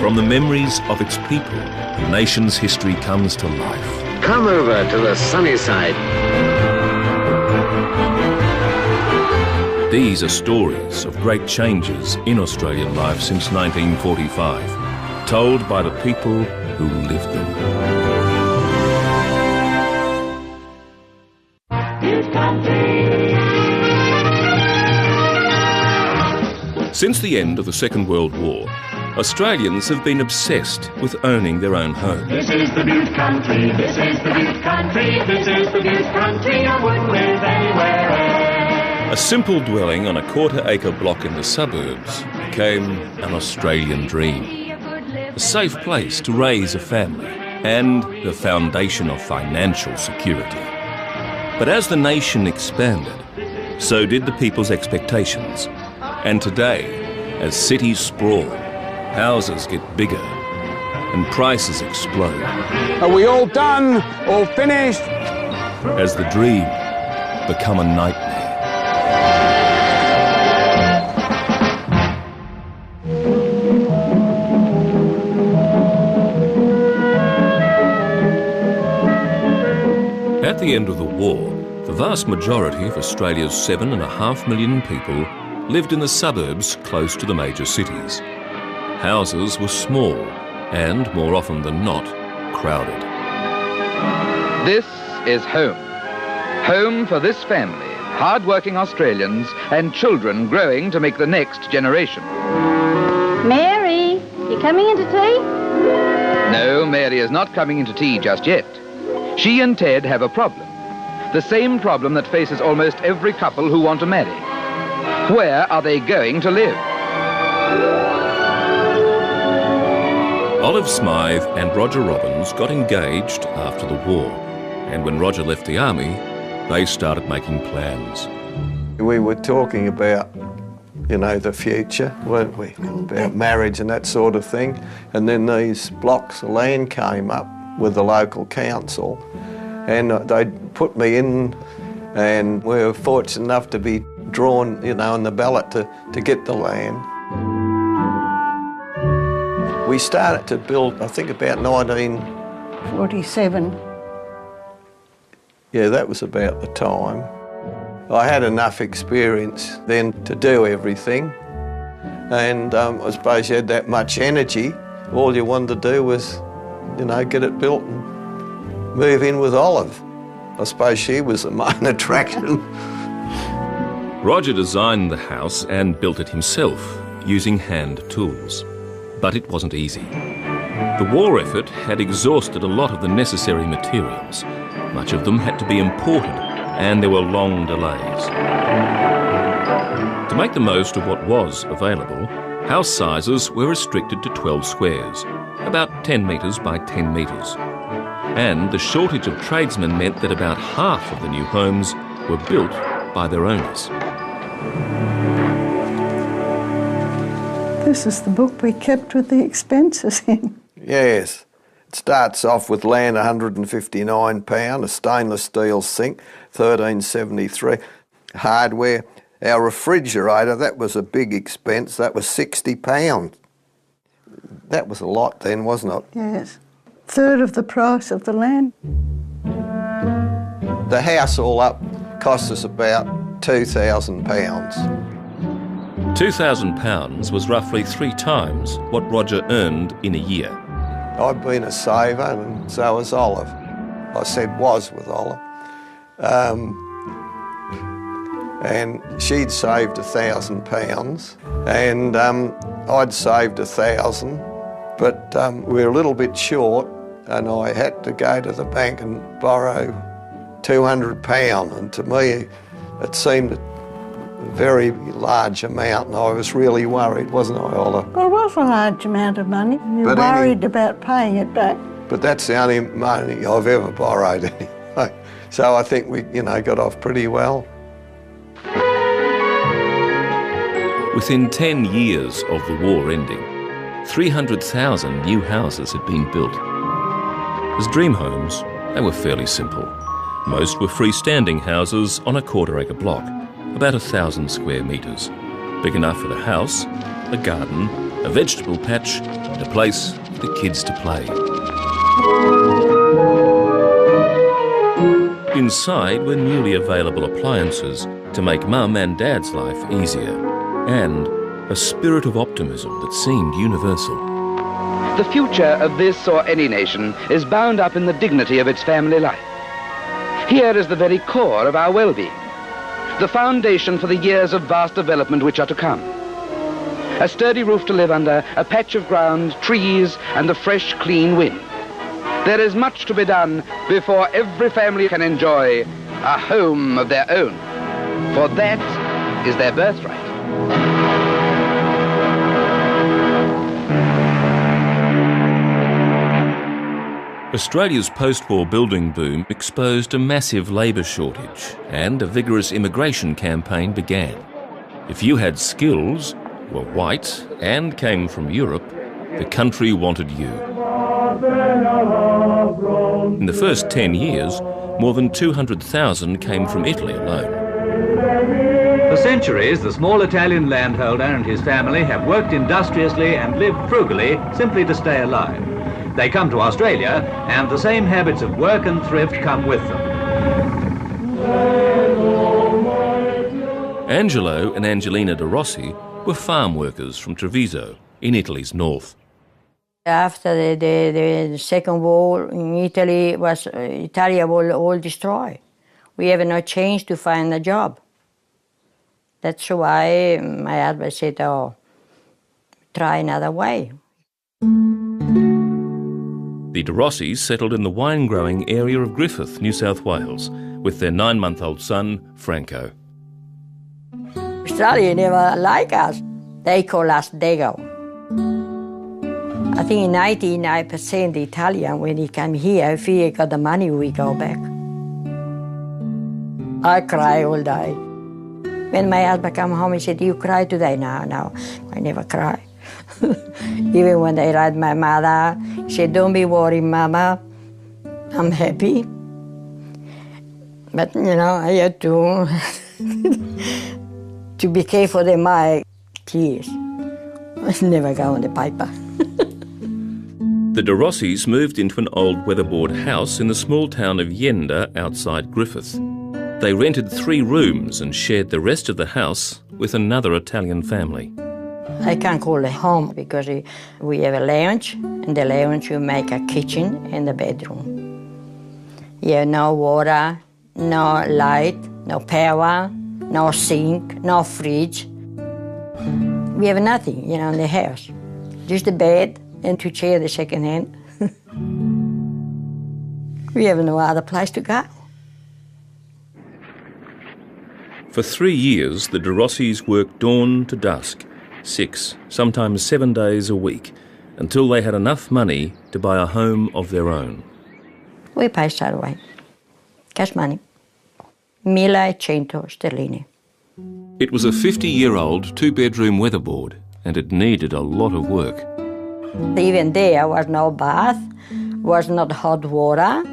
From the memories of its people, the nation's history comes to life. Come over to the sunny side. These are stories of great changes in Australian life since 1945, told by the people who lived them. Since the end of the Second World War, Australians have been obsessed with owning their own home. This is the Butte Country, this is the Butte Country, this is the Butte Country, I wouldn't live anywhere else. A simple dwelling on a quarter-acre block in the suburbs became an Australian dream. A safe place to raise a family and the foundation of financial security. But as the nation expanded, so did the people's expectations. And today, as cities sprawl, houses get bigger and prices explode. Are we all done? All finished? As the dream become a nightmare. At the end of the war, the vast majority of Australia's 7.5 million people lived in the suburbs close to the major cities. Houses were small and, more often than not, crowded. This is home. Home for this family, hard-working Australians and children growing to make the next generation. Mary, you coming into tea? No, Mary is not coming into tea just yet. She and Ted have a problem. The same problem that faces almost every couple who want to marry. Where are they going to live? Olive Smythe and Roger Robbins got engaged after the war, and when Roger left the army, they started making plans. We were talking about, you know, the future, weren't we? About marriage and that sort of thing. And then these blocks of land came up with the local council, and they put me in, and we were fortunate enough to be drawn, you know, on the ballot to get the land. We started to build, I think, about 47. Yeah, that was about the time. I had enough experience then to do everything, and I suppose you had that much energy. All you wanted to do was, you know, get it built and move in with Olive. I suppose she was the main attraction. Roger designed the house and built it himself, using hand tools. But it wasn't easy. The war effort had exhausted a lot of the necessary materials. Much of them had to be imported, and there were long delays. To make the most of what was available, house sizes were restricted to 12 squares, about 10 metres by 10 metres. And the shortage of tradesmen meant that about half of the new homes were built by their owners. This is the book we kept with the expenses in. Yes. It starts off with land £159, a stainless steel sink, $13.73. Hardware, our refrigerator, that was a big expense, that was £60. That was a lot then, wasn't it? Yes. Third of the price of the land. The house all up cost us about £2,000. £2,000 was roughly 3 times what Roger earned in a year. I've been a saver, and so has Olive. I said was with Olive. And she'd saved £1,000, and I'd saved £1,000, but we were a little bit short, and I had to go to the bank and borrow £200, and to me it seemed a very large amount, and I was really worried, wasn't I, Olive? Well, it was a large amount of money. You were worried about paying it back. But that's the only money I've ever borrowed anyway. So I think we, you know, got off pretty well. Within 10 years of the war ending, 300,000 new houses had been built. As dream homes, they were fairly simple. Most were freestanding houses on a quarter-acre block, about 1,000 square metres. Big enough for the house, a garden a vegetable patch and a place for the kids to play. Inside were newly available appliances to make Mum and Dad's life easier, and a spirit of optimism that seemed universal. The future of this or any nation is bound up in the dignity of its family life. Here is the very core of our well-being, the foundation for the years of vast development which are to come. A sturdy roof to live under, a patch of ground, trees, and the fresh, clean wind. There is much to be done before every family can enjoy a home of their own, for that is their birthright. Australia's post-war building boom exposed a massive labour shortage, and a vigorous immigration campaign began. If you had skills, were white and came from Europe, the country wanted you. In the first 10 years, more than 200,000 came from Italy alone. For centuries, the small Italian landholder and his family have worked industriously and lived frugally simply to stay alive. They come to Australia, and the same habits of work and thrift come with them. Angelo and Angelina De Rossi were farm workers from Treviso, in Italy's north. After the Second War in Italy, Italia was all destroyed. We have no chance to find a job. That's why my husband said, oh, try another way. The De Rossis settled in the wine-growing area of Griffith, New South Wales, with their 9-month-old son, Franco. Australia never like us. They call us Dago. I think 99% Italian, when he come here, if he got the money, we go back. I cry all day. When my husband come home, he said, "You cry today?" No, I never cry. Even when they write my mother, she said, "Don't be worried, Mama, I'm happy." But, I had to be careful that my tears never go on the paper. The De Rossis moved into an old weatherboard house in the small town of Yenda outside Griffith. They rented 3 rooms and shared the rest of the house with another Italian family. I can't call it home because we have a lounge, and the lounge you make a kitchen and a bedroom. You have no water, no light, no power, no sink, no fridge. We have nothing, in the house. Just a bed and 2 chairs, the second hand. We have no other place to go. For 3 years, the De Rossis worked dawn to dusk, 6, sometimes 7 days a week, until they had enough money to buy a home of their own. We pay straight away. Cash money. 1.100 sterline. It was a 50-year-old 2-bedroom weatherboard, and it needed a lot of work. Even there was no bath, was not hot water.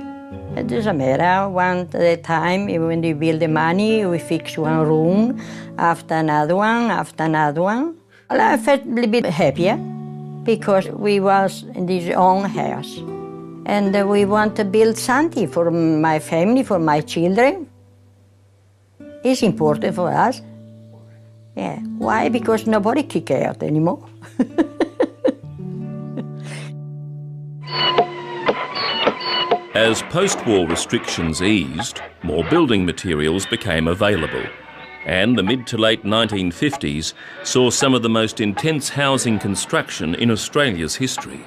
It doesn't matter. One at a time, when we build the money, we fix one room, after another one, after another one. Well, I felt a little bit happier because we was in this own house. And we want to build something for my family, for my children. It's important for us. Yeah. Why? Because nobody kick out anymore. As post-war restrictions eased, more building materials became available, and the mid to late 1950s saw some of the most intense housing construction in Australia's history.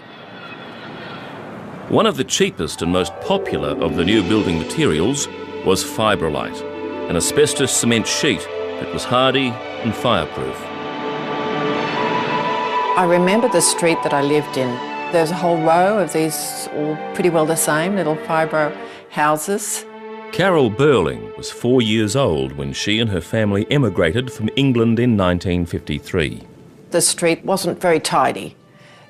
One of the cheapest and most popular of the new building materials was fibrolite, an asbestos cement sheet that was hardy and fireproof. I remember the street that I lived in. There's a whole row of these, all pretty well the same, little fibro houses. Carol Burling was 4 years old when she and her family emigrated from England in 1953. The street wasn't very tidy,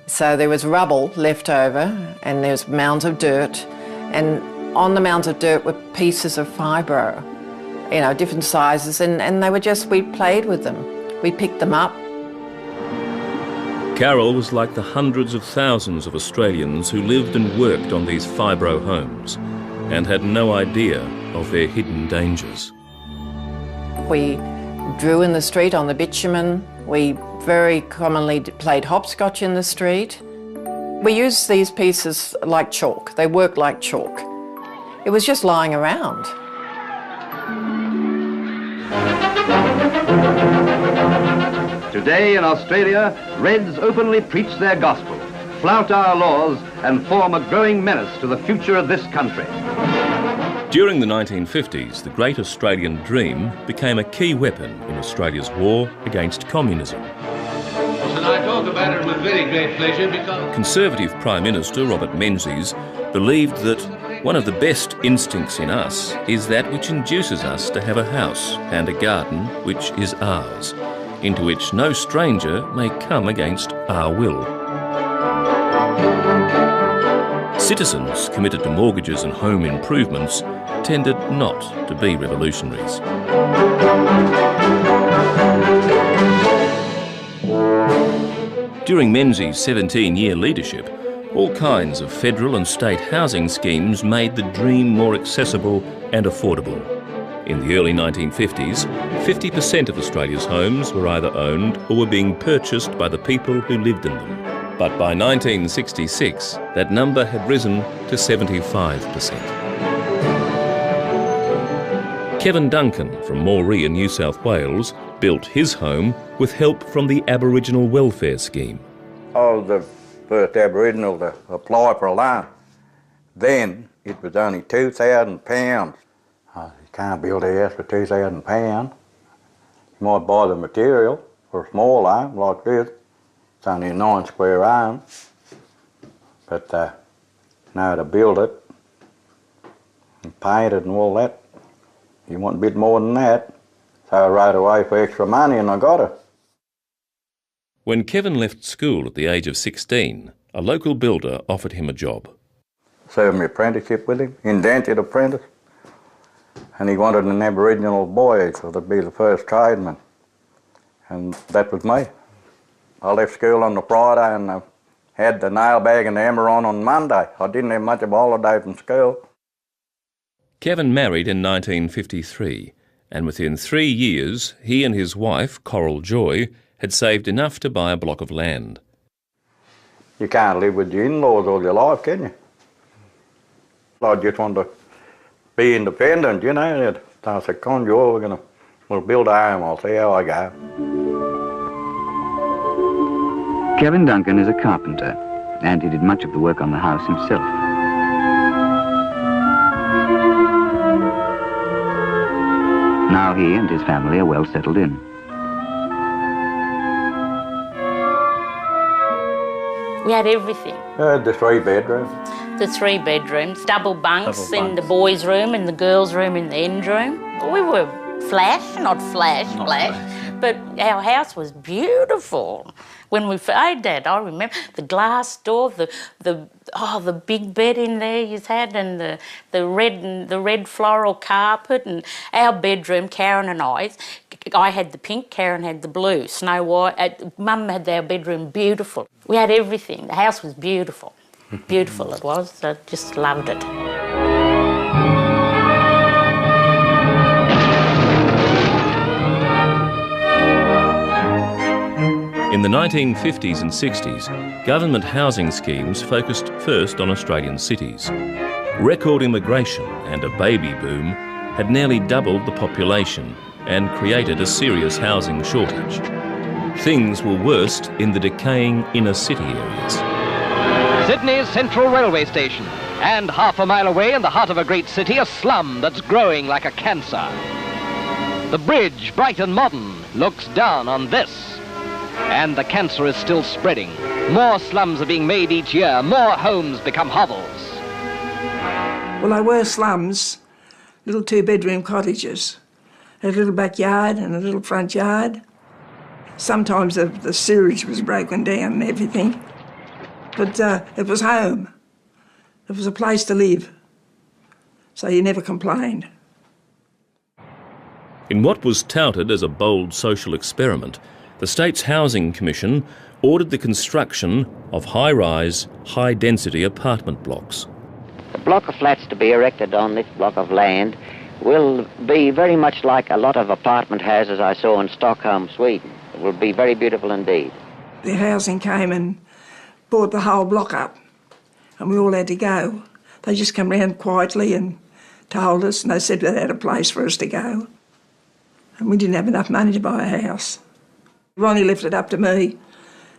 so there was rubble left over and there was mounds of dirt, and on the mounds of dirt were pieces of fibro, different sizes, and they were just, we played with them. We picked them up. Carol was like the hundreds of thousands of Australians who lived and worked on these fibro homes and had no idea of their hidden dangers. We drew in the street on the bitumen. We very commonly played hopscotch in the street. We used these pieces like chalk. They worked like chalk. It was just lying around. Today in Australia, Reds openly preach their gospel, flout our laws and form a growing menace to the future of this country. During the 1950s, the Great Australian Dream became a key weapon in Australia's war against communism. And I talk about it with very great pleasure because... Conservative Prime Minister Robert Menzies believed that one of the best instincts in us is that which induces us to have a house and a garden which is ours, into which no stranger may come against our will. Citizens committed to mortgages and home improvements tended not to be revolutionaries. During Menzies' 17-year leadership, all kinds of federal and state housing schemes made the dream more accessible and affordable. In the early 1950s, 50% of Australia's homes were either owned or were being purchased by the people who lived in them. But by 1966, that number had risen to 75%. Kevin Duncan from Moree in New South Wales built his home with help from the Aboriginal Welfare Scheme. I was the first Aboriginal to apply for a loan. Then it was only £2,000. You can't build a house for £2,000. You might buy the material for a small home like this. It's only a 9 square home. But now to build it and paint it and all that, you want a bit more than that. So I wrote away for extra money and I got it. When Kevin left school at the age of 16, a local builder offered him a job. Served me apprenticeship with him, indented apprentice. And he wanted an Aboriginal boy, so that'd be the first tradesman. And that was me. I left school on the Friday and had the nail bag and the hammer on Monday. I didn't have much of a holiday from school. Kevin married in 1953, and within 3 years, he and his wife, Coral Joy, had saved enough to buy a block of land. You can't live with your in-laws all your life, can you? I just want to be independent, you know. I said, come on, we'll build a home, I'll see how I go. Kevin Duncan is a carpenter, and he did much of the work on the house himself. Now he and his family are well settled in. We had everything. The 3 bedrooms. The 3 bedrooms, double bunks in the boys' room and the girls' room in the end room. We were not flash, but our house was beautiful. When we made that, I remember the glass door, the big bed in there you had, and the red floral carpet, and our bedroom, Karen and I had the pink, Karen had the blue, Snow White. Mum had our bedroom beautiful. We had everything. The house was beautiful. Beautiful it was. I just loved it. In the 1950s and 60s, government housing schemes focused first on Australian cities. Record immigration and a baby boom had nearly doubled the population and created a serious housing shortage. Things were worst in the decaying inner city areas. Sydney's Central Railway Station, and half a mile away in the heart of a great city, a slum that's growing like a cancer. The bridge, bright and modern, looks down on this. And the cancer is still spreading. More slums are being made each year. More homes become hovels. Well, they were slums, little 2-bedroom cottages. A little backyard and a little front yard. Sometimes the sewage was broken down and everything. But it was home. It was a place to live. So you never complained. In what was touted as a bold social experiment, the state's Housing Commission ordered the construction of high-rise, high-density apartment blocks. The block of flats to be erected on this block of land will be very much like a lot of apartment houses I saw in Stockholm, Sweden. It will be very beautiful indeed. The housing came and bought the whole block up, and we all had to go. They just come round quietly and told us, and they said they had a place for us to go. And we didn't have enough money to buy a house. Ronnie left it up to me,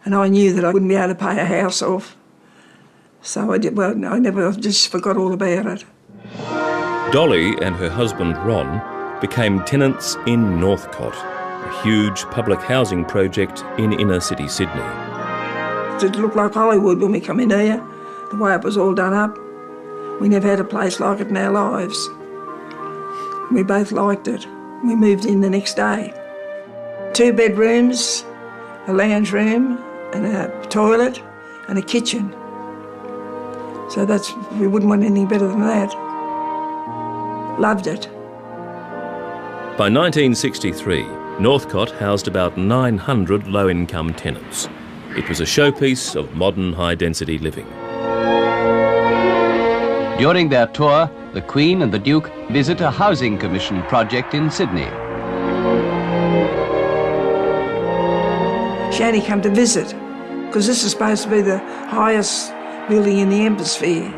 and I knew that I wouldn't be able to pay a house off. So I just forgot all about it. Dolly and her husband Ron became tenants in Northcott, a huge public housing project in inner city Sydney. It looked like Hollywood when we come in here, the way it was all done up. We never had a place like it in our lives. We both liked it. We moved in the next day. 2 bedrooms, a lounge room and a toilet and a kitchen. So we wouldn't want anything better than that. Loved it. By 1963, Northcott housed about 900 low-income tenants. It was a showpiece of modern high-density living. During their tour, the Queen and the Duke visit a housing commission project in Sydney. She only come to visit, because this is supposed to be the highest building in the hemisphere.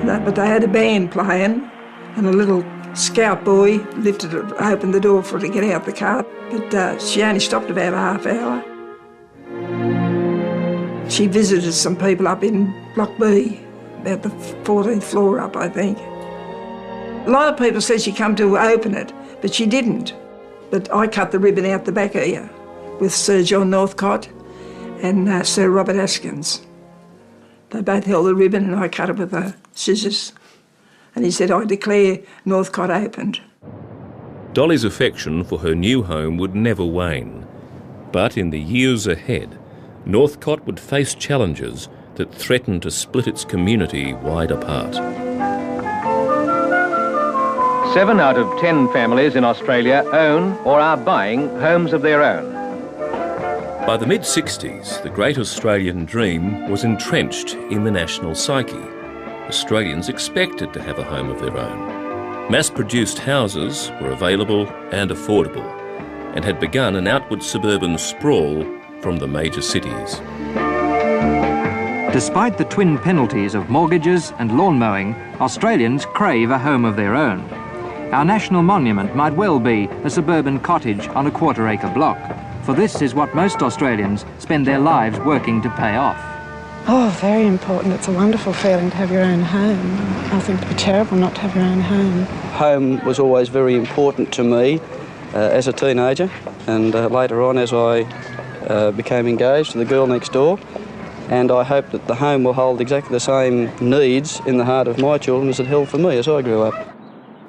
But they had a band playing, and a little scout boy opened the door for her to get out the car, but she only stopped about a half hour. She visited some people up in Block B, about the 14th floor up, I think. A lot of people said she come to open it, but she didn't. But I cut the ribbon out the back here with Sir John Northcott and Sir Robert Askins. They both held the ribbon and I cut it with the scissors. And he said, I declare Northcott opened. Dolly's affection for her new home would never wane. But in the years ahead, Northcott would face challenges that threatened to split its community wide apart. 7 out of 10 families in Australia own or are buying homes of their own. By the mid-60s, the great Australian dream was entrenched in the national psyche. Australians expected to have a home of their own. Mass-produced houses were available and affordable, and had begun an outward suburban sprawl from the major cities. Despite the twin penalties of mortgages and lawn mowing, Australians crave a home of their own. Our national monument might well be a suburban cottage on a quarter-acre block, for this is what most Australians spend their lives working to pay off. Oh, very important. It's a wonderful feeling to have your own home. I think it would be terrible not to have your own home. Home was always very important to me as a teenager, and later on as I became engaged to the girl next door. And I hope that the home will hold exactly the same needs in the heart of my children as it held for me as I grew up.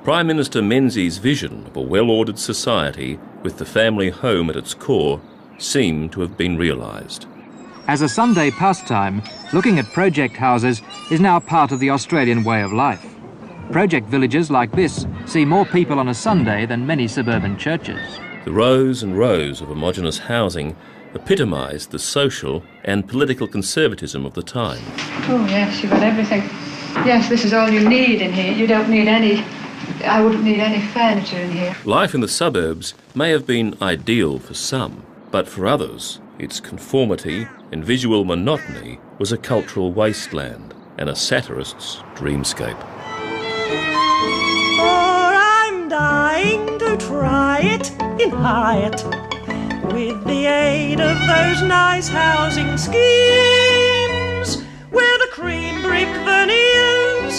Prime Minister Menzies' vision of a well-ordered society with the family home at its core seemed to have been realised. As a Sunday pastime, looking at project houses is now part of the Australian way of life. Project villages like this see more people on a Sunday than many suburban churches. The rows and rows of homogenous housing epitomised the social and political conservatism of the time. Oh yes, you've got everything. Yes, this is all you need in here. You don't need I wouldn't need any furniture in here. Life in the suburbs may have been ideal for some, but for others, its conformity and visual monotony was a cultural wasteland and a satirist's dreamscape. For I'm dying to try it in Hyatt, with the aid of those nice housing schemes, where the cream brick veneers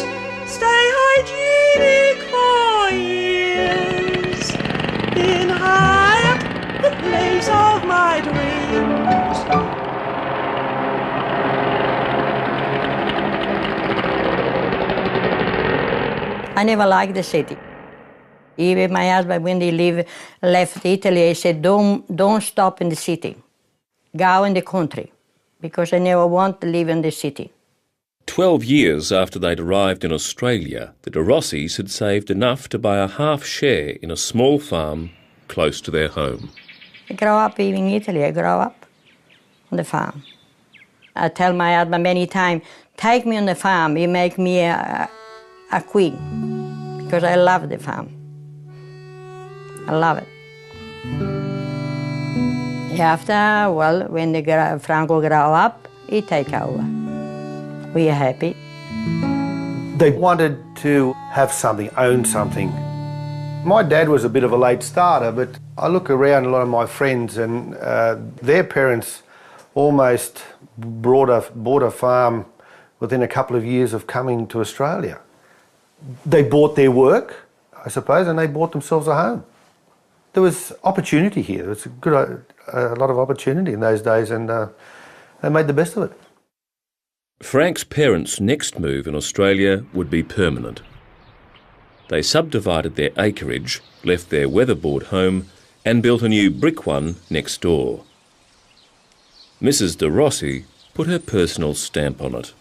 stay hygienic for years. In Hyatt, the place of my dreams. I never liked the city. Even my husband, when he left Italy, he said, don't stop in the city. Go in the country, because I never want to live in the city. 12 years after they'd arrived in Australia, the De Rossis had saved enough to buy a half share in a small farm close to their home. I grew up in Italy. I grew up on the farm. I tell my husband many times, take me on the farm, you make me a queen, because I love the farm. I love it. After, well, when Franco grew up, he take over. We are happy. They wanted to have something, own something. My dad was a bit of a late starter, but I look around a lot of my friends and their parents almost bought a farm within a couple of years of coming to Australia. They bought their work, I suppose, and they bought themselves a home. There was opportunity here. There was a lot of opportunity in those days, and they made the best of it. Frank's parents' next move in Australia would be permanent. They subdivided their acreage, left their weatherboard home, and built a new brick one next door. Mrs. De Rossi put her personal stamp on it.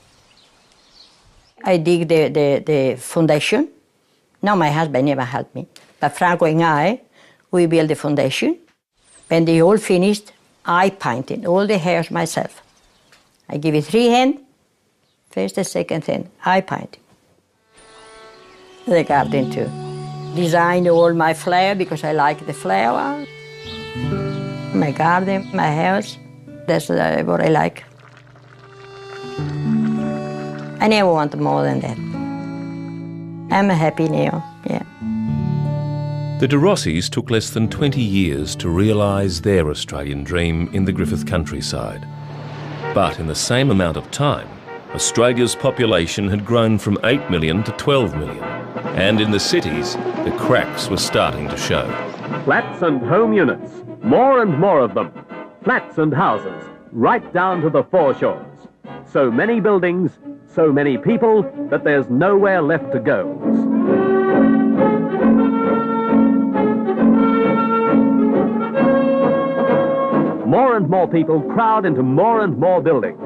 I dig the foundation. No, my husband never helped me. But Franco and I, we built the foundation. When they all finished, I painted all the hairs myself. I give it 3 hands, first and second hand, I painted. The garden too. Designed all my flower because I like the flower. My garden, my house, that's what I like. I never want more than that. I'm happy now, yeah. The De Rossis took less than 20 years to realise their Australian dream in the Griffith countryside. But in the same amount of time, Australia's population had grown from 8 million to 12 million. And in the cities, the cracks were starting to show. Flats and home units, more and more of them. Flats and houses, right down to the foreshores. So many buildings, so many people, that there's nowhere left to go. More and more people crowd into more and more buildings.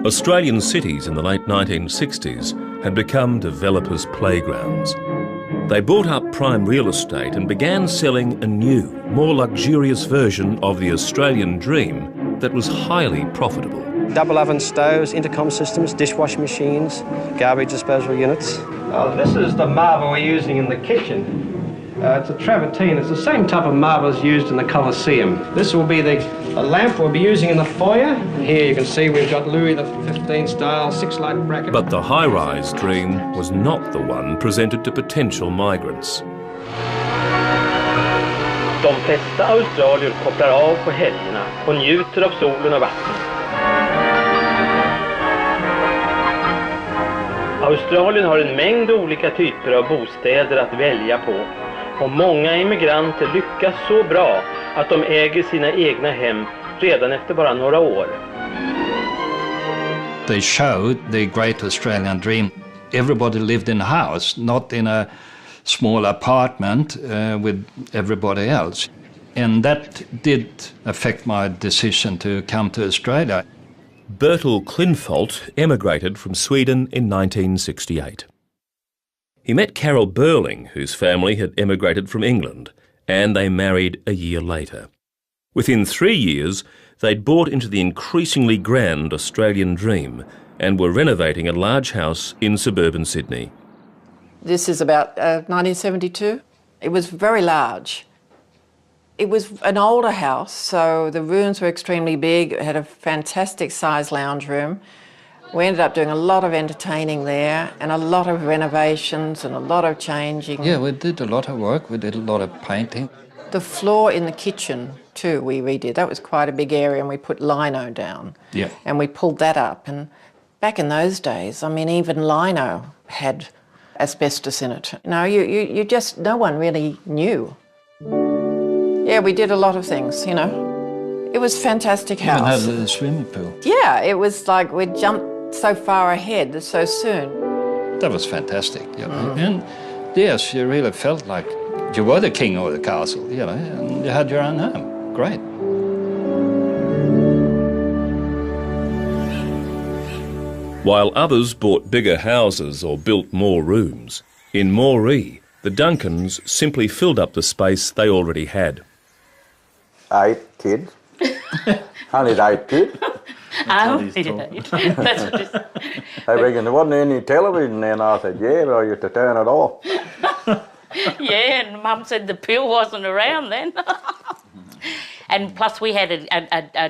Australian cities in the late 1960s had become developers' playgrounds. They bought up prime real estate and began selling a new, more luxurious version of the Australian dream that was highly profitable. Double oven stoves, intercom systems, dishwashing machines, garbage disposal units. This is the marble we're using in the kitchen. It's a travertine. It's the same type of marble as used in the Colosseum. This will be the lamp we'll be using in the foyer. Here you can see we've got Louis XV style 6-light bracket. But the high-rise dream was not the one presented to potential migrants. De flesta australier kopplar av på helgerna och njuter av solen och vattnet. Australien har en mängd olika typer av bostäder att välja på. Och många immigranter lyckas så bra att de äger sina egna hem redan efter bara några år. They showed the great Australian dream. Everybody lived in a house, not in a small apartment with everybody else. And that did affect my decision to come to Australia. Bertil Klinfolt emigrated from Sweden in 1968. He met Carol Burling, whose family had emigrated from England, and they married a year later. Within 3 years, they'd bought into the increasingly grand Australian dream and were renovating a large house in suburban Sydney. This is about 1972. It was very large. It was an older house, so the rooms were extremely big. It had a fantastic size lounge room. We ended up doing a lot of entertaining there and a lot of renovations and a lot of changing. Yeah, we did a lot of work. We did a lot of painting. The floor in the kitchen too we redid. That was quite a big area, and we put lino down. Yeah. And we pulled that up. And back in those days, I mean, even lino had asbestos in it. You just, no one really knew. Yeah, we did a lot of things, you know. It was a fantastic house. We even had a swimming pool. Yeah, it was like we jumped so far ahead so soon. That was fantastic, you know. And yes, you really felt like you were the king of the castle, you know, and you had your own home. Great. While others bought bigger houses or built more rooms, in Moree, the Duncans simply filled up the space they already had. 8 kids. Only 8 kids. Oh, yeah. That's what he said. They reckon there wasn't any television then. I said, yeah, but I used to turn it off. Yeah, and Mum said the pill wasn't around then. And plus we had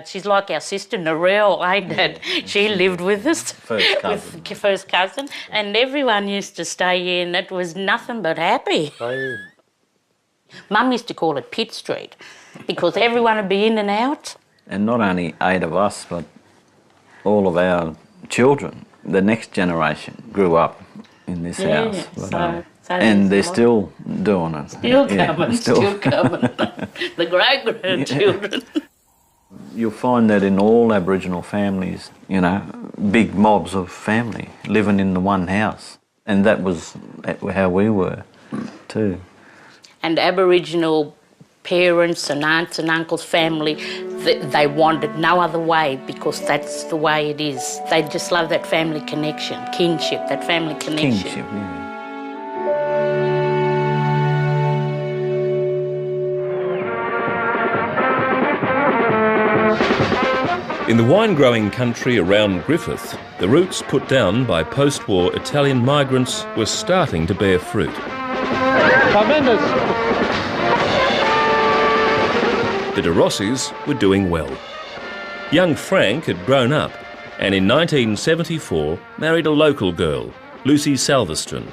she's like our sister, Narelle, ain't it? She lived with us. First cousin. First cousin. And everyone used to stay here and it was nothing but happy. Oh. Mum used to call it Pitt Street because everyone would be in and out. And not only 8 of us, but all of our children, the next generation, grew up in this house. But, and they're still doing it. Still coming, still coming. The great-grandchildren. You'll find that in all Aboriginal families, you know, big mobs of family living in the one house. And that was how we were too. And Aboriginal parents and aunts and uncles, family, they wanted no other way because that's the way it is. They just love that family connection, kinship, that family connection. Kinship, yeah. In the wine-growing country around Griffith, the roots put down by post-war Italian migrants were starting to bear fruit. Tremendous. The De Rossis were doing well. Young Frank had grown up and in 1974 married a local girl, Lucy Salvestron.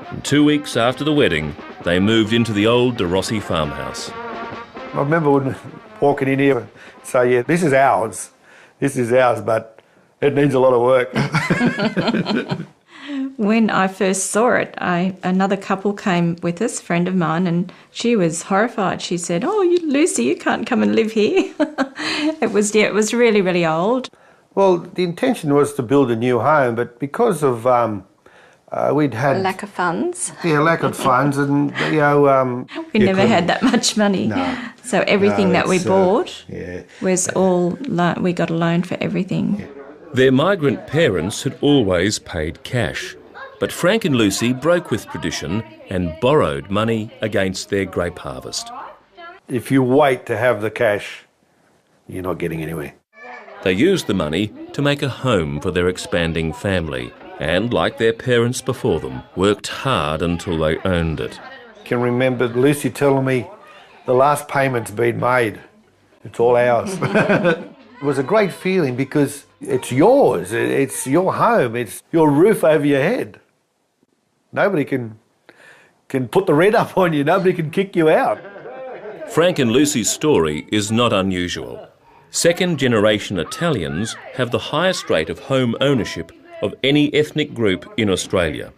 And 2 weeks after the wedding, they moved into the old De Rossi farmhouse. I remember walking in here and say, yeah, this is ours, but it needs a lot of work. When I first saw it, another couple came with us, a friend of mine, and she was horrified. She said, "Oh, Lucy, you can't come and live here." It was really, really old. Well, the intention was to build a new home, but because of we'd had... lack of funds. Yeah, lack of funds, and, you know... we never had that much money. No. So everything that we bought yeah. was all... we got a loan for everything. Yeah. Their migrant parents had always paid cash, but Frank and Lucy broke with tradition and borrowed money against their grape harvest. If you wait to have the cash, you're not getting anywhere. They used the money to make a home for their expanding family and, like their parents before them, worked hard until they owned it. I can remember Lucy telling me the last payment's been made. It's all ours. It was a great feeling because it's yours, it's your home, it's your roof over your head. Nobody can put the red up on you, nobody can kick you out. Frank and Lucy's story is not unusual. Second-generation Italians have the highest rate of home ownership of any ethnic group in Australia.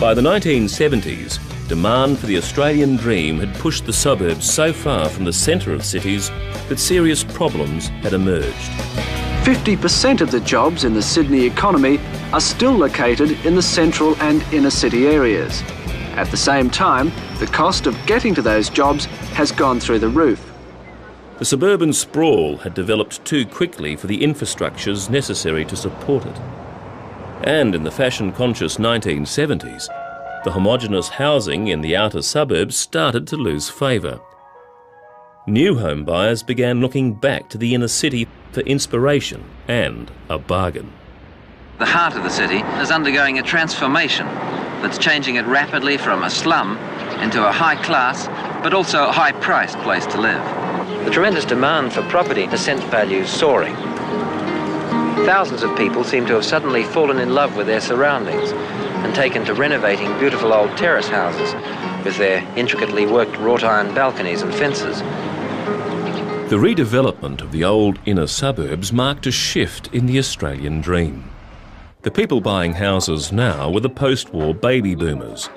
By the 1970s, demand for the Australian dream had pushed the suburbs so far from the centre of cities that serious problems had emerged. 50% of the jobs in the Sydney economy are still located in the central and inner city areas. At the same time, the cost of getting to those jobs has gone through the roof. The suburban sprawl had developed too quickly for the infrastructures necessary to support it. And in the fashion-conscious 1970s, the homogenous housing in the outer suburbs started to lose favour. New home buyers began looking back to the inner city for inspiration and a bargain. The heart of the city is undergoing a transformation that's changing it rapidly from a slum into a high-class but also a high-priced place to live. The tremendous demand for property has sent values soaring. Thousands of people seem to have suddenly fallen in love with their surroundings and taken to renovating beautiful old terrace houses with their intricately worked wrought iron balconies and fences. The redevelopment of the old inner suburbs marked a shift in the Australian dream. The people buying houses now were the post-war baby boomers.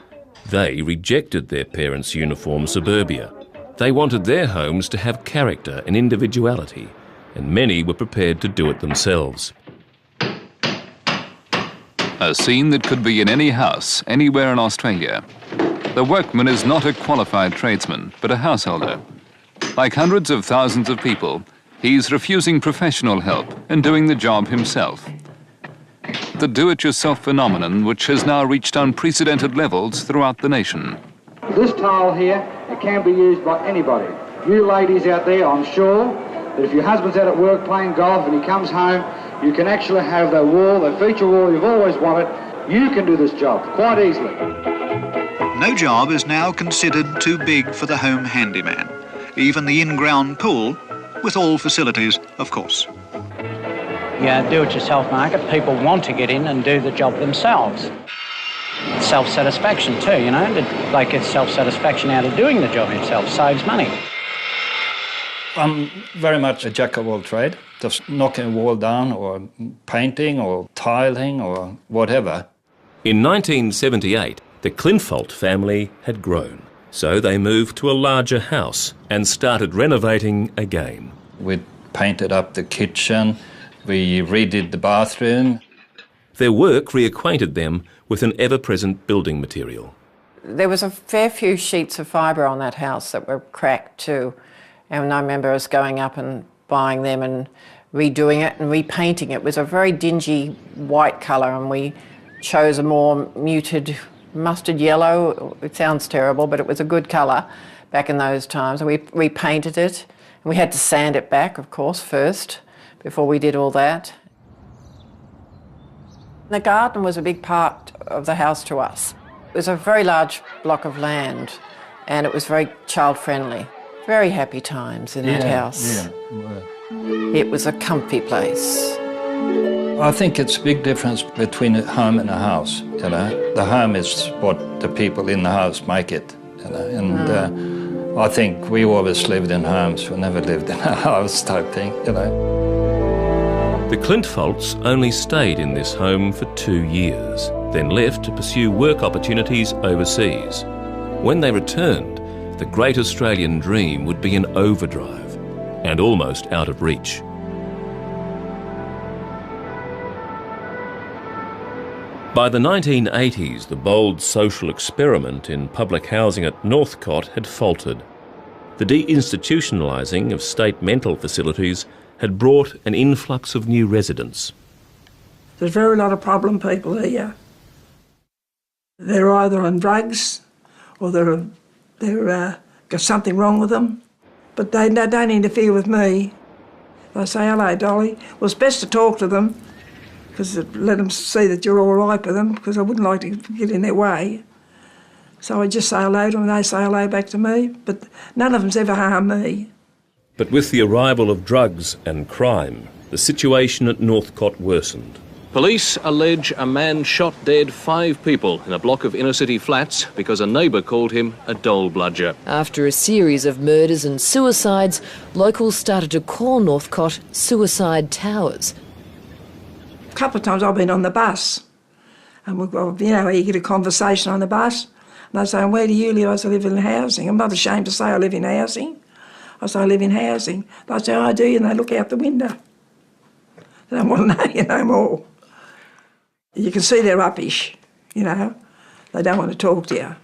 They rejected their parents' uniform suburbia. They wanted their homes to have character and individuality, and many were prepared to do it themselves. A scene that could be in any house, anywhere in Australia. The workman is not a qualified tradesman, but a householder. Like hundreds of thousands of people, he's refusing professional help and doing the job himself. the do-it-yourself phenomenon which has now reached unprecedented levels throughout the nation. This tile here, it can be used by anybody. You ladies out there, I'm sure that if your husband's out at work playing golf and he comes home, you can actually have the wall, the feature wall you've always wanted. You can do this job quite easily. No job is now considered too big for the home handyman. Even the in-ground pool, with all facilities, of course. Yeah, do-it-yourself market, people want to get in and do the job themselves. Self-satisfaction too, you know, they get self-satisfaction out of doing the job himself, saves money. I'm very much a jack of all trade, just knocking a wall down or painting or tiling or whatever. In 1978, the Clinfolt family had grown, so they moved to a larger house and started renovating again. We painted up the kitchen, we redid the bathroom. Their work reacquainted them with an ever-present building material. There was a fair few sheets of fibre on that house that were cracked too. And I remember us going up and buying them and redoing it and repainting it. It was a very dingy white colour, and we chose a more muted mustard yellow. It sounds terrible, but it was a good colour back in those times. And we repainted it. And we had to sand it back, of course, first, before we did all that. The garden was a big part of the house to us. It was a very large block of land, and it was very child-friendly. Very happy times in that house. Yeah. It was a comfy place. I think it's a big difference between a home and a house, you know. The home is what the people in the house make it, you know. And I think we always lived in homes, we never lived in a house type thing, you know. The Clinfolts only stayed in this home for 2 years, then left to pursue work opportunities overseas. When they returned, the great Australian dream would be in overdrive and almost out of reach. By the 1980s, the bold social experiment in public housing at Northcote had faltered. The deinstitutionalising of state mental facilities had brought an influx of new residents. There's a very lot of problem people here. They're either on drugs or they're got something wrong with them, but they don't interfere with me. They say, hello, Dolly. Well, it's best to talk to them, because let them see that you're all right with them, because I wouldn't like to get in their way. So I just say hello to them, and they say hello back to me, but none of them's ever harmed me. But with the arrival of drugs and crime, the situation at Northcote worsened. Police allege a man shot dead 5 people in a block of inner-city flats because a neighbour called him a dole bludger. After a series of murders and suicides, locals started to call Northcote suicide towers. A couple of times I've been on the bus, and you get a conversation on the bus, and they say, where do you live? I say, I live in housing. I'm not ashamed to say I live in housing. I say, I live in housing. They say, oh, do you? And they look out the window. They don't want to know you no more. You can see they're uppish, you know. They don't want to talk to you.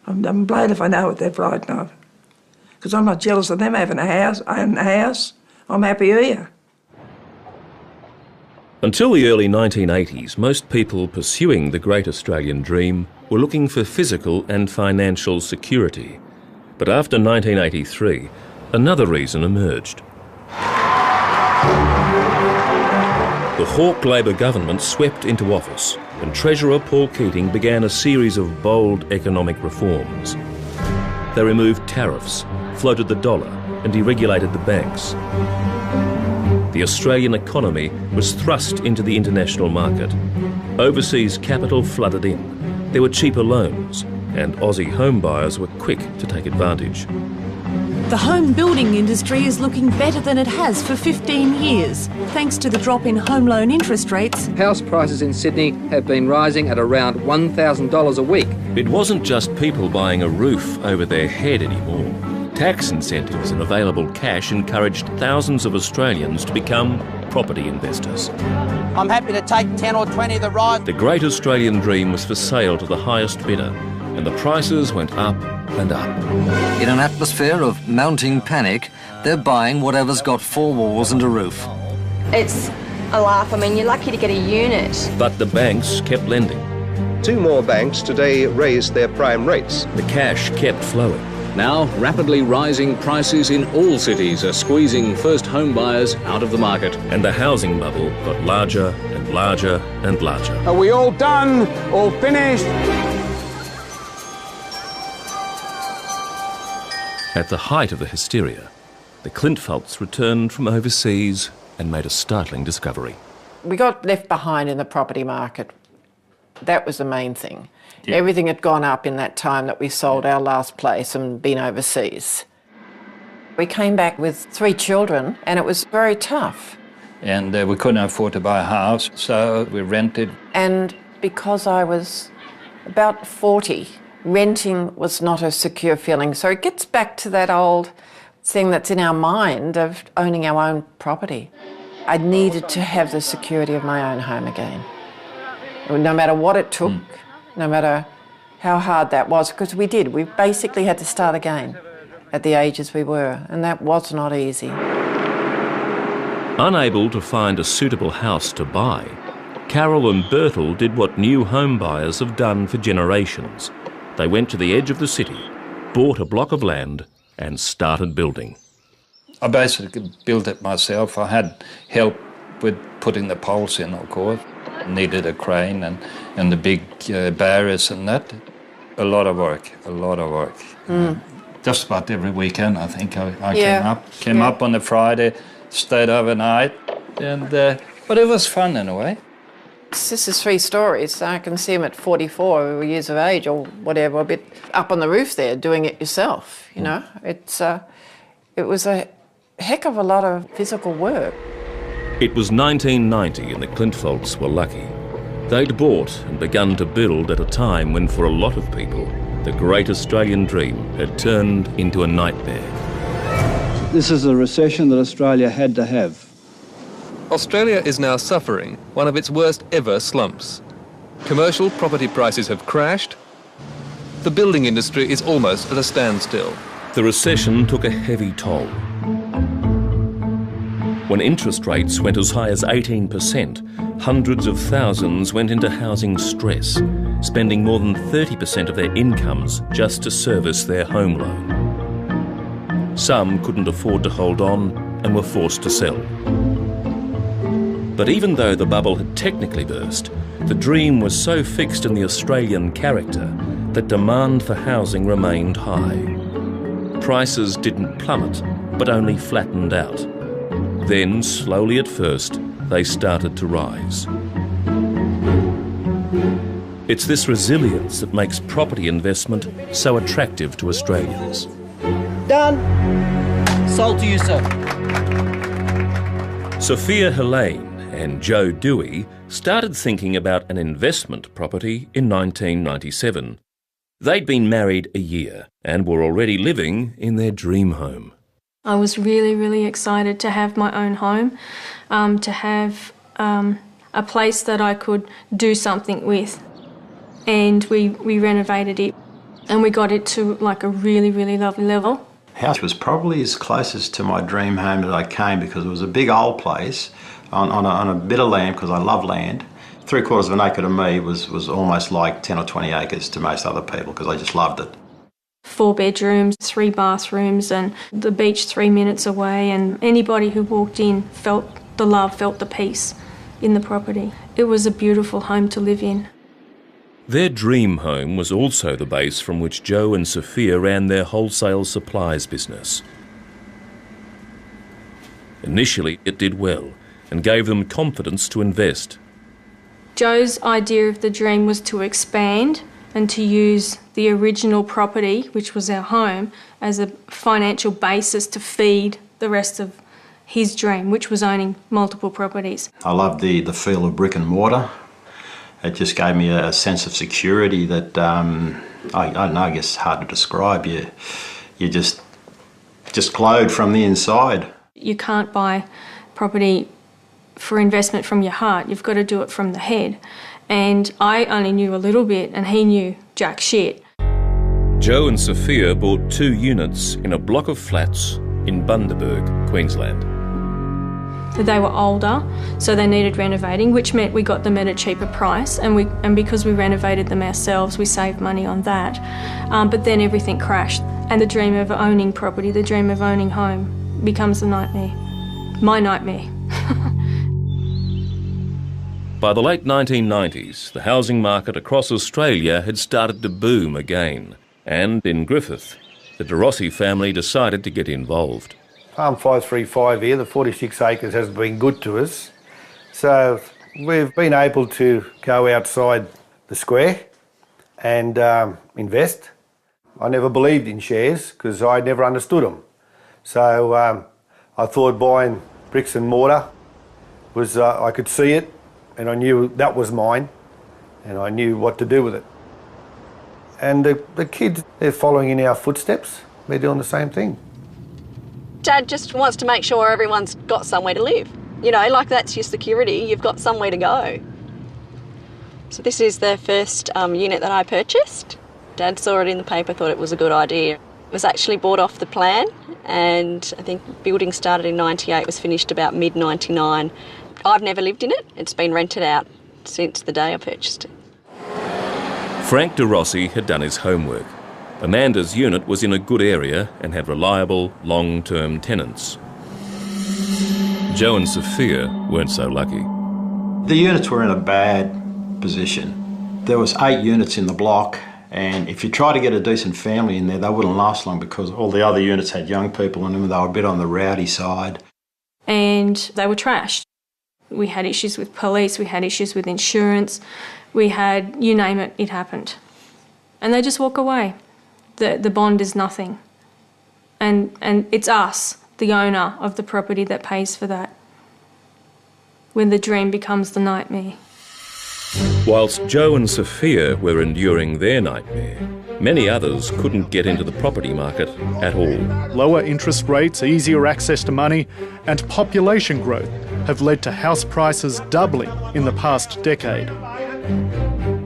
I'm blowed if I know what they're frightened of. Because I'm not jealous of them having a house, owning a house. I'm happy here. Until the early 1980s, most people pursuing the great Australian dream were looking for physical and financial security. But after 1983, another reason emerged. The Hawke Labor government swept into office, and Treasurer Paul Keating began a series of bold economic reforms. They removed tariffs, floated the dollar, and deregulated the banks. The Australian economy was thrust into the international market. Overseas capital flooded in. There were cheaper loans, and Aussie home buyers were quick to take advantage. The home building industry is looking better than it has for 15 years, thanks to the drop in home loan interest rates. House prices in Sydney have been rising at around $1,000 a week. It wasn't just people buying a roof over their head anymore. Tax incentives and available cash encouraged thousands of Australians to become property investors. I'm happy to take 10 or 20 of the ride. The great Australian dream was for sale to the highest bidder, and the prices went up and up. In an atmosphere of mounting panic, they're buying whatever's got 4 walls and a roof. It's a laugh. I mean, you're lucky to get a unit. But the banks kept lending. 2 more banks today raised their prime rates. The cash kept flowing. Now, rapidly rising prices in all cities are squeezing first home buyers out of the market. And the housing bubble got larger and larger and larger. Are we all done? All finished? At the height of the hysteria, the Klintfeldts returned from overseas and made a startling discovery. We got left behind in the property market. That was the main thing. Yeah. Everything had gone up in that time that we sold our last place and been overseas. We came back with 3 children and it was very tough. And we couldn't afford to buy a house, so we rented. And because I was about 40, renting was not a secure feeling. So it gets back to that old thing that's in our mind of owning our own property. I needed to have the security of my own home again. No matter what it took, no matter how hard that was, because we did. We basically had to start again at the ages we were, and that was not easy. Unable to find a suitable house to buy, Carol and Bertel did what new home buyers have done for generations. They went to the edge of the city, bought a block of land and started building. I basically built it myself. I had help with putting the poles in, of course. Needed a crane and the big barriers and that. A lot of work. Just about every weekend, I think, I came up on a Friday, stayed overnight, and but it was fun in a way. This is 3 stories. I can see them at 44 years of age or whatever, a bit up on the roof there, doing it yourself, you know. It was a heck of a lot of physical work. It was 1990 and the Klintfeldts were lucky. They'd bought and begun to build at a time when, for a lot of people, the great Australian dream had turned into a nightmare. This is a recession that Australia had to have. Australia is now suffering one of its worst ever slumps. Commercial property prices have crashed. The building industry is almost at a standstill. The recession took a heavy toll. When interest rates went as high as 18%, hundreds of thousands went into housing stress, spending more than 30% of their incomes just to service their home loan. Some couldn't afford to hold on and were forced to sell. But even though the bubble had technically burst, the dream was so fixed in the Australian character that demand for housing remained high. Prices didn't plummet, but only flattened out. Then, slowly at first, they started to rise. It's this resilience that makes property investment so attractive to Australians. Done. Sold to you, sir. Sophia Helene and Joe Dewey started thinking about an investment property in 1997. They'd been married a year and were already living in their dream home. I was really, really excited to have my own home, to have a place that I could do something with. And we renovated it and we got it to like a really, really lovely level. House was probably as closest to my dream home that I came because it was a big old place on a bit of land because I love land. 3/4 of an acre to me was almost like 10 or 20 acres to most other people because I just loved it. 4 bedrooms, 3 bathrooms and the beach 3 minutes away, and anybody who walked in felt the love, felt the peace in the property. It was a beautiful home to live in. Their dream home was also the base from which Joe and Sophia ran their wholesale supplies business. Initially, it did well and gave them confidence to invest. Joe's idea of the dream was to expand and to use the original property, which was our home, as a financial basis to feed the rest of his dream, which was owning multiple properties. I loved the feel of brick and mortar. It just gave me a sense of security that, I don't know, I guess it's hard to describe. You just glowed from the inside. You can't buy property for investment from your heart. You've got to do it from the head. And I only knew a little bit and he knew jack shit. Joe and Sophia bought 2 units in a block of flats in Bundaberg, Queensland. They were older, so they needed renovating, which meant we got them at a cheaper price, and because we renovated them ourselves, we saved money on that. But then everything crashed, and the dream of owning property, the dream of owning home, becomes a nightmare. My nightmare. By the late 1990s, the housing market across Australia had started to boom again, and in Griffith, the De Rossi family decided to get involved. Farm 535 here, the 46 acres, has been good to us. So we've been able to go outside the square and invest. I never believed in shares because I never understood them. So I thought buying bricks and mortar was, I could see it and I knew that was mine and I knew what to do with it. And the kids, they're following in our footsteps. They're doing the same thing. Dad just wants to make sure everyone's got somewhere to live. You know, like that's your security, you've got somewhere to go. So this is the first unit that I purchased. Dad saw it in the paper, thought it was a good idea. It was actually bought off the plan, and I think building started in 98, was finished about mid-99. I've never lived in it. It's been rented out since the day I purchased it. Frank De Rossi had done his homework. Amanda's unit was in a good area and had reliable, long-term tenants. Joe and Sophia weren't so lucky. The units were in a bad position. There was 8 units in the block, and if you try to get a decent family in there, they wouldn't last long because all the other units had young people in them and they were a bit on the rowdy side. And they were trashed. We had issues with police, we had issues with insurance, we had, you name it, it happened. And they just walk away. The bond is nothing. And it's us, the owner of the property, that pays for that. When the dream becomes the nightmare. Whilst Joe and Sophia were enduring their nightmare, many others couldn't get into the property market at all. Lower interest rates, easier access to money, and population growth have led to house prices doubling in the past decade.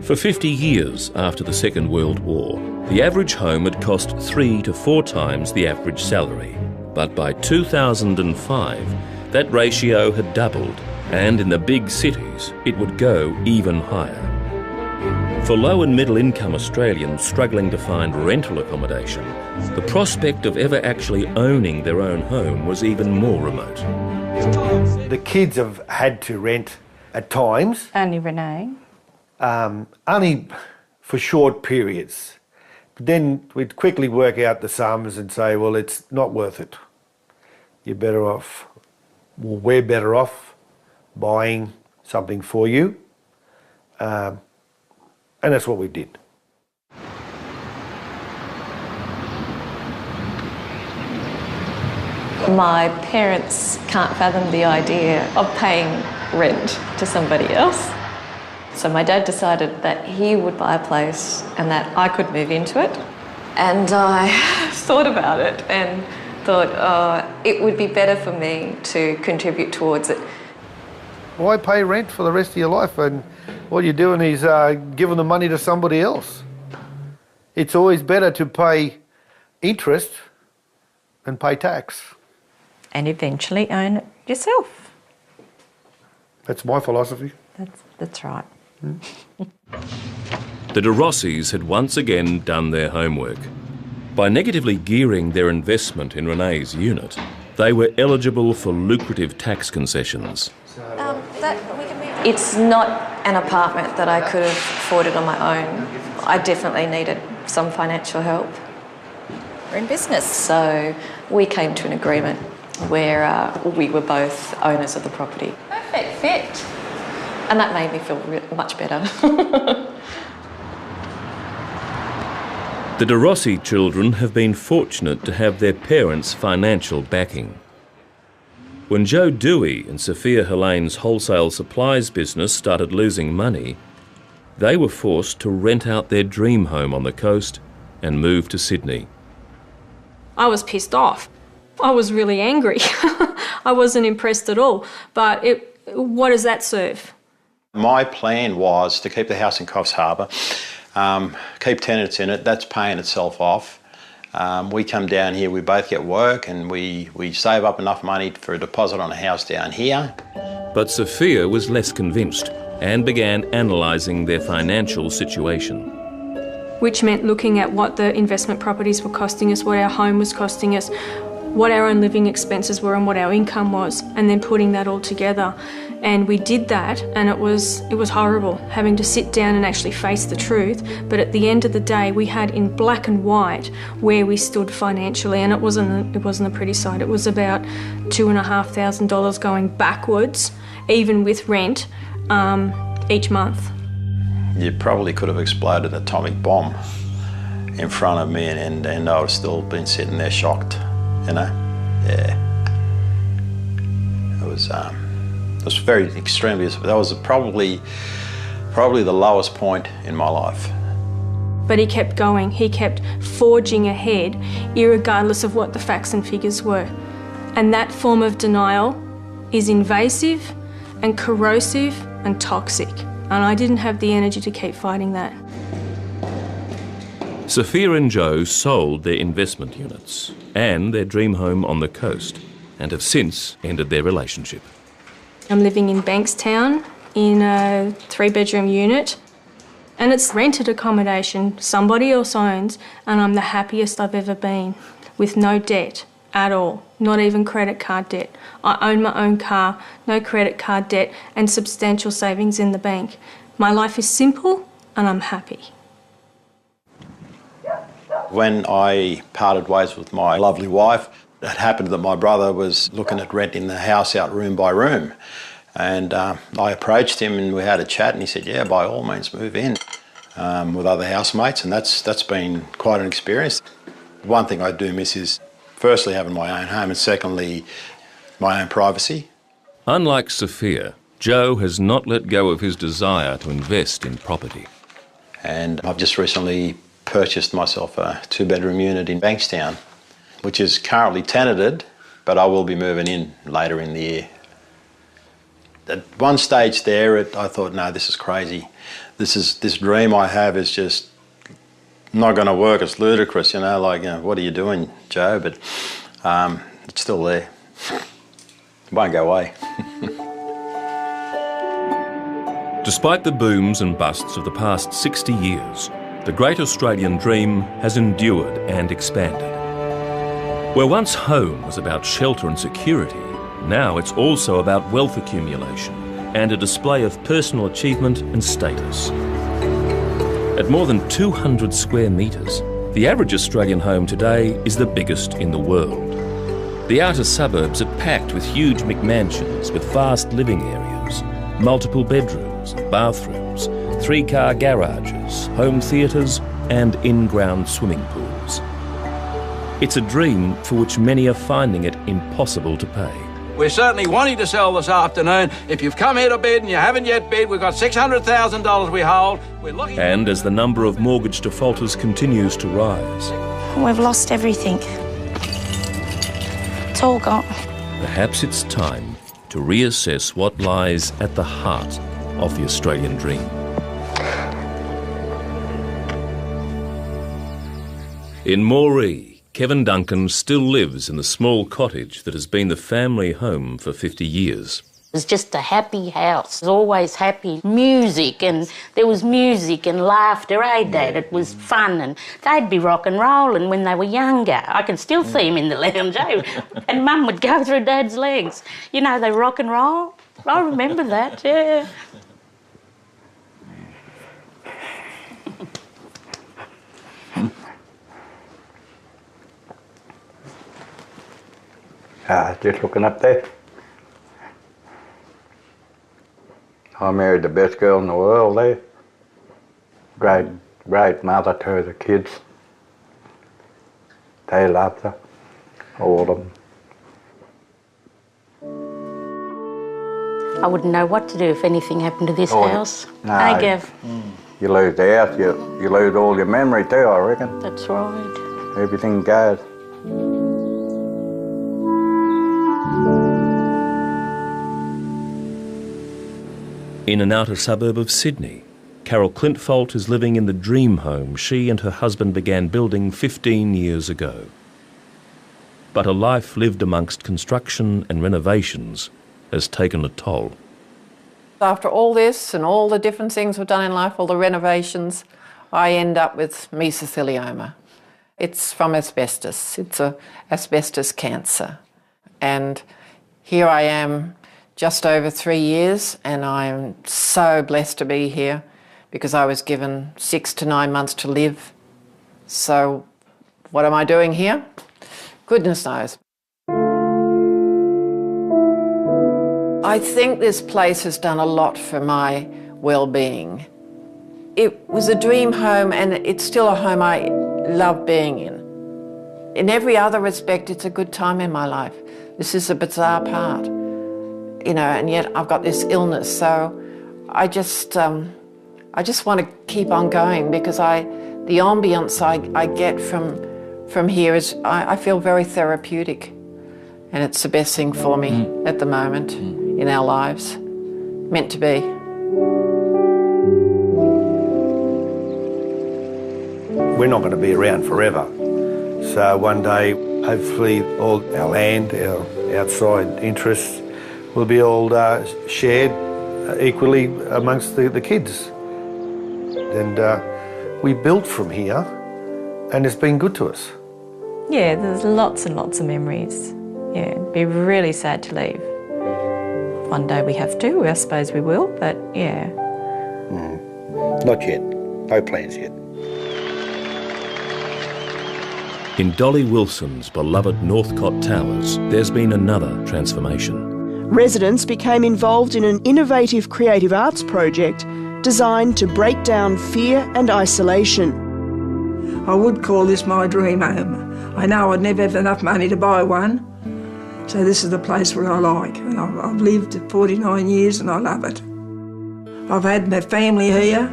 For 50 years after the Second World War, the average home had cost 3 to 4 times the average salary. But by 2005, that ratio had doubled, and in the big cities, it would go even higher. For low and middle income Australians struggling to find rental accommodation, the prospect of ever actually owning their own home was even more remote. The kids have had to rent at times. Only Renee? Only for short periods. But then we'd quickly work out the sums and say, well, it's not worth it. You're better off, well, we're better off buying something for you. And that's what we did. My parents can't fathom the idea of paying rent to somebody else. So my dad decided that he would buy a place and that I could move into it. And I thought about it and thought it would be better for me to contribute towards it. Why pay rent for the rest of your life? And what you're doing is giving the money to somebody else. It's always better to pay interest than pay tax. And eventually own it yourself. That's my philosophy. That's right. The De Rossis had once again done their homework. By negatively gearing their investment in Renee's unit, they were eligible for lucrative tax concessions. It's not an apartment that I could have afforded on my own. I definitely needed some financial help. We're in business, so we came to an agreement where we were both owners of the property. Perfect fit. And that made me feel much better. The De Rossi children have been fortunate to have their parents' financial backing. When Joe Dewey and Sophia Helene's wholesale supplies business started losing money, they were forced to rent out their dream home on the coast and move to Sydney. I was pissed off. I was really angry. I wasn't impressed at all. But what does that serve? My plan was to keep the house in Coffs Harbour, keep tenants in it, that's paying itself off, We come down here, we both get work, and we save up enough money for a deposit on a house down here. But Sophia was less convinced and began analysing their financial situation. Which meant looking at what the investment properties were costing us, what our home was costing us, what our own living expenses were and what our income was, and then putting that all together. And we did that, and it was horrible, having to sit down and actually face the truth. But at the end of the day, we had in black and white where we stood financially, and it wasn't a pretty sight. It was about $2,500 going backwards, even with rent, each month. You probably could have exploded an atomic bomb in front of me, and I would have still been sitting there shocked, you know? Yeah. It was very extremely, that was probably the lowest point in my life. But he kept going, he kept forging ahead, irregardless of what the facts and figures were. And that form of denial is invasive and corrosive and toxic. And I didn't have the energy to keep fighting that. Sophia and Joe sold their investment units and their dream home on the coast and have since ended their relationship. I'm living in Bankstown in a 3-bedroom unit, and it's rented accommodation somebody else owns, and I'm the happiest I've ever been, with no debt at all, not even credit card debt. I own my own car, no credit card debt, and substantial savings in the bank. My life is simple and I'm happy. When I parted ways with my lovely wife, it happened that my brother was looking at renting the house out room by room. And I approached him and we had a chat, and he said, yeah, by all means move in with other housemates, and that's been quite an experience. One thing I do miss is firstly having my own home, and secondly my own privacy. Unlike Sophia, Joe has not let go of his desire to invest in property. And I've just recently purchased myself a 2-bedroom unit in Bankstown, which is currently tenanted, but I will be moving in later in the year. At one stage there, I thought, no, this is crazy. This dream I have is just not going to work. It's ludicrous, you know, like, what are you doing, Joe? But it's still there. It won't go away. Despite the booms and busts of the past 60 years, the great Australian dream has endured and expanded. Where once home was about shelter and security, now it's also about wealth accumulation and a display of personal achievement and status. At more than 200 square metres, the average Australian home today is the biggest in the world. The outer suburbs are packed with huge McMansions with vast living areas, multiple bedrooms, bathrooms, 3-car garages, home theatres and in-ground swimming pools. It's a dream for which many are finding it impossible to pay. We're certainly wanting to sell this afternoon. If you've come here to bid and you haven't yet bid, we've got $600,000 we hold. We're looking. And as the number of mortgage defaulters continues to rise, we've lost everything. It's all gone. Perhaps it's time to reassess what lies at the heart of the Australian dream. In Moree, Kevin Duncan still lives in the small cottage that has been the family home for 50 years. It was just a happy house. It was always happy. Music, and there was music and laughter, Dad? It was fun, and they'd be rock and rolling when they were younger. I can still see them in the lounge, and Mum would go through Dad's legs. You know, they rock and roll. I remember that, yeah. Just looking up there. I married the best girl in the world there. Great mother to the kids. They loved her, all of them. I wouldn't know what to do if anything happened to this house. No. Hey, Gav. You lose the house, you lose all your memory too, I reckon. That's right. Everything goes. In an outer suburb of Sydney, Carol Clintfolt is living in the dream home she and her husband began building 15 years ago. But a life lived amongst construction and renovations has taken a toll. After all this and all the different things we've done in life, all the renovations, I end up with mesothelioma. It's from asbestos. It's a asbestos cancer. And here I am just over 3 years, and I'm so blessed to be here because I was given 6 to 9 months to live. So what am I doing here? Goodness knows. I think this place has done a lot for my well-being. It was a dream home, and it's still a home I love being in. In every other respect, it's a good time in my life. This is a bizarre part, you know, and yet I've got this illness, so I just want to keep on going because the ambience I get from here is, I feel very therapeutic, and it's the best thing for me at the moment in our lives. Meant to be. We're not going to be around forever. So one day, hopefully, all our land, our outside interests will be all shared equally amongst the kids. And we built from here, and it's been good to us. Yeah, there's lots and lots of memories. Yeah, it'd be really sad to leave. One day we have to, I suppose we will, but yeah. Not yet. No plans yet. In Dolly Wilson's beloved Northcott Towers, there's been another transformation. Residents became involved in an innovative creative arts project designed to break down fear and isolation. I would call this my dream home. I know I'd never have enough money to buy one, so this is the place where I like. And I've lived 49 years and I love it. I've had my family here,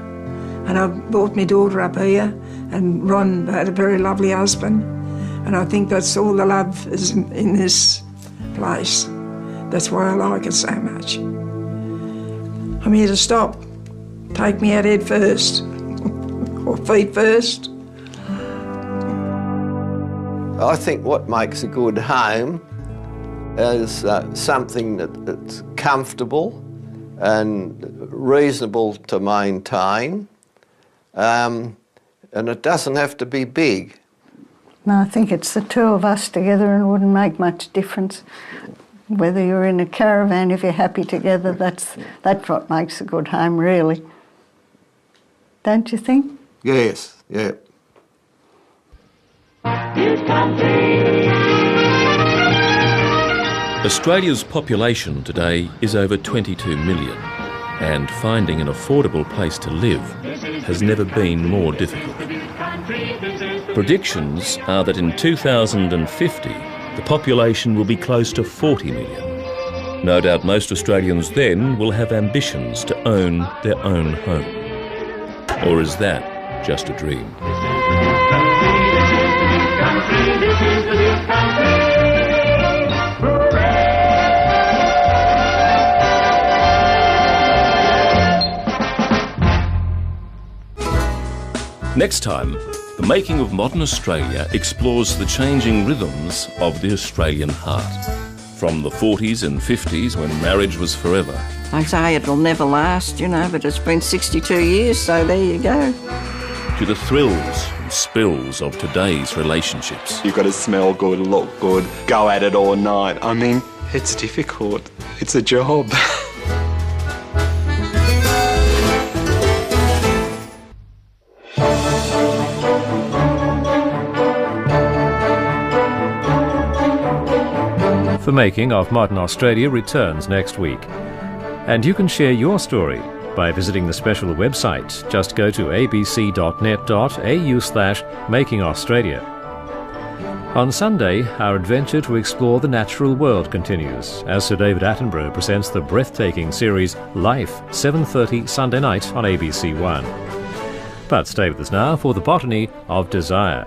and I've brought my daughter up here, and Ron had a very lovely husband, and I think that's all the love is in this place. That's why I like it so much. I'm here to stop. Take me out head first, or feet first. I think what makes a good home is something that's comfortable and reasonable to maintain, and it doesn't have to be big. No, I think it's the two of us together, and it wouldn't make much difference whether you're in a caravan. If you're happy together, that's what makes a good home, really. Don't you think? Yes, yeah. Australia's population today is over 22 million, and finding an affordable place to live has never been more difficult. Predictions are that in 2050, the population will be close to 40 million. No doubt most Australians then will have ambitions to own their own home. Or is that just a dream? Next time, the making of modern Australia explores the changing rhythms of the Australian heart. From the 40s and 50s, when marriage was forever. They say it'll never last, you know, but it's been 62 years, so there you go. To the thrills and spills of today's relationships. You've got to smell good, look good, go at it all night. I mean, it's difficult. It's a job. The Making of Modern Australia returns next week. And you can share your story by visiting the special website. Just go to abc.net.au/makingaustralia. On Sunday, our adventure to explore the natural world continues as Sir David Attenborough presents the breathtaking series Life, 7:30 Sunday night on ABC One. But stay with us now for the Botany of Desire.